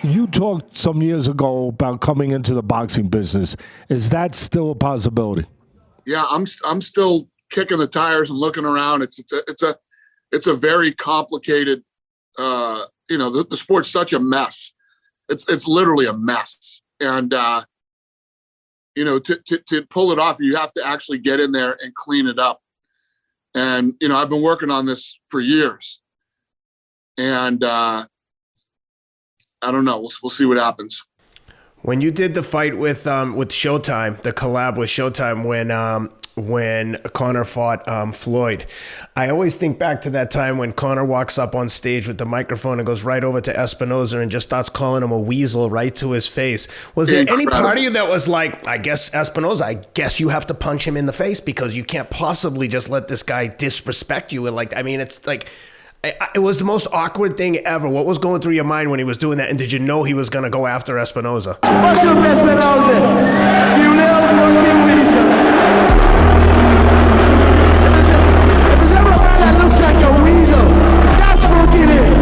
You talked some years ago about coming into the boxing business. Is that still a possibility? Yeah, I'm still kicking the tires and looking around. It's a very complicated. The sport's such a mess. It's literally a mess, and to pull it off, you have to actually get in there and clean it up. And I've been working on this for years, and I don't know. We'll see what happens. When you did the fight with Showtime, the collab with Showtime, when Conor fought Floyd, I always think back to that time when Conor walks up on stage with the microphone and goes right over to Espinoza and just starts calling him a weasel right to his face. Was there any part of you that was like, I guess Espinoza, I guess you have to punch him in the face because you can't possibly just let this guy disrespect you? And it's like, it was the most awkward thing ever. What was going through your mind when he was doing that? And did you know he was going to go after Espinoza? What's up, Espinoza? You little fucking weasel. If there's ever a man that looks like a weasel, that's fucking it.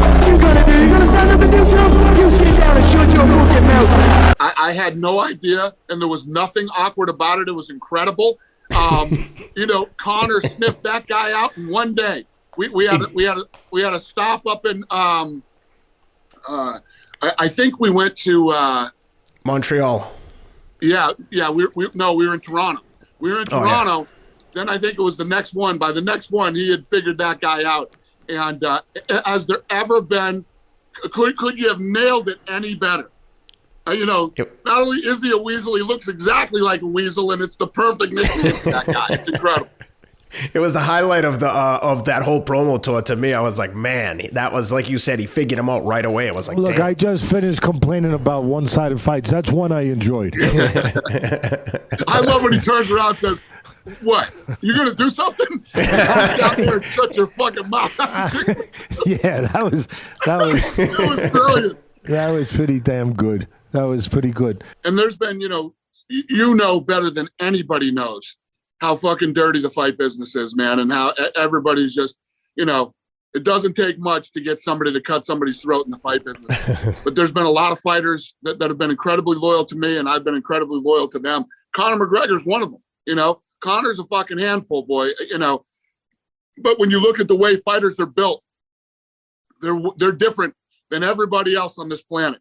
What you gonna do? You gonna stand up and do something? You sit down and shut your fucking mouth. I had no idea, and there was nothing awkward about it. It was incredible. Conor sniffed that guy out in one day. We had a stop up in I think we went to Montreal. Yeah. We were in Toronto. We were in Toronto. Oh, yeah. Then I think it was the next one. By the next one, he had figured that guy out. And has there ever been? Could you have nailed it any better? Yep. Not only is he a weasel, he looks exactly like a weasel, and it's the perfect nickname for that guy. It's incredible. It was the highlight of that whole promo tour to me. I was like, man, that was, like you said, he figured him out right away. It was like, look, damn. I just finished complaining about one-sided fights. That's one I enjoyed. I love when he turns around and says, what? You're going to do something? Out there and shut your fucking mouth. Yeah, that was it was brilliant. That was pretty damn good. That was pretty good. And there's been, better than anybody knows how fucking dirty the fight business is, man, and how everybody's just, it doesn't take much to get somebody to cut somebody's throat in the fight business. But there's been a lot of fighters that have been incredibly loyal to me, and I've been incredibly loyal to them. Conor McGregor's one of them, Conor's a fucking handful, boy, But when you look at the way fighters are built, they're different than everybody else on this planet.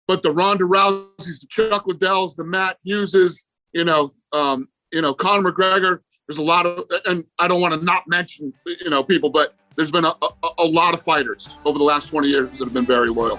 But the Ronda Rouseys, the Chuck Liddells, the Matt Hugheses, Conor McGregor, there's a lot of, and I don't want to not mention, people, but there's been a lot of fighters over the last 20 years that have been very loyal.